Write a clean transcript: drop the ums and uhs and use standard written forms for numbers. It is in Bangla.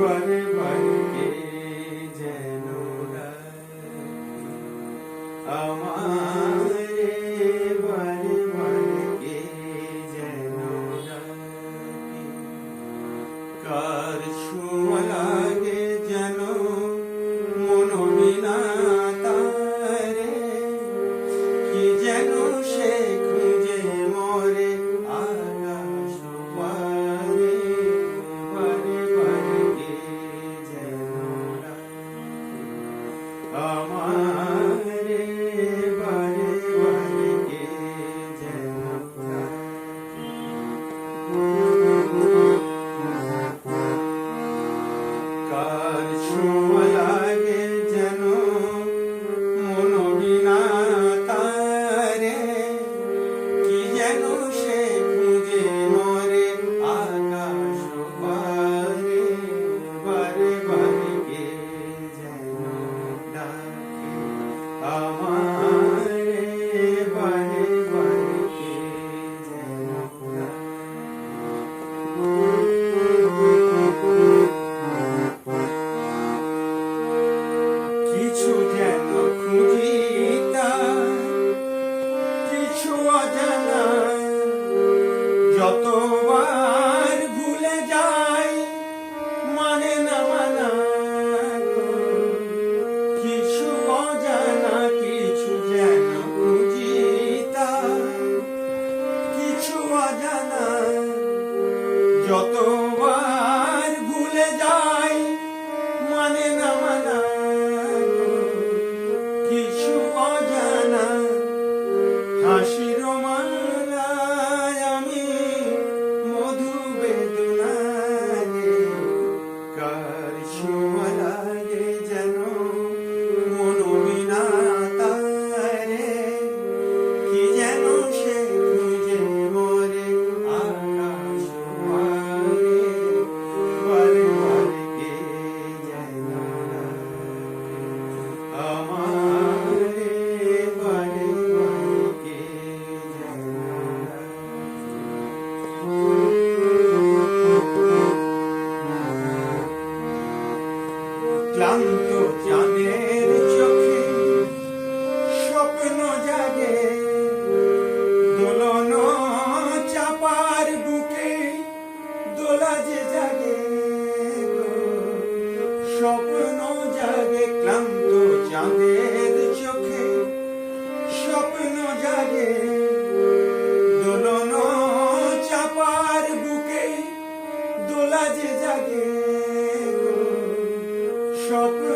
বারে বারে কে যেন আমারে বারে বারে কে যেন কার ছোঁয়া লাগে যেন মনোবিনা তারে কি যেন সে খুঁজে মরে আকাশ পারে বারে বারে কে যেন আমারে বারে বারে কে যেন কার ছোঁয়া লাগে যেন মনোবিনা তারে কি যেন সে খুঁজে মরে আকাশ পারে বারে বারে কে যেন ডাকে আমারে বারে বারে কে যেন কিছু যেন খুঁজি তার কিছু অজানা যতবার ভুলে যাই মানে না মানা কিছু অজানা কিছু যেন খুঁজি তার কিছু অজানা যতবার ভুলে যাই মানে না মানা কিছু অজানা হাসির মালায় আমি মধু বেদনারে কার ছোঁয়া লাগে যেন মনোবিনা তারে কি যেন সে খুঁজে মরে আকাশ পারে বারে বারে কে যেন আমারে বারে বারে কে যেন ক্লান্ত চাঁদের চোখে স্বপ্ন জাগে দোলন চাপার বুকে দোলা যে জাগে স্বপ্ন জাগে ক্লান্ত চাঁদের চোখে স্বপ্ন জাগে দোলন চাপার বুকে দোলা যে জাগে স্বপ্ন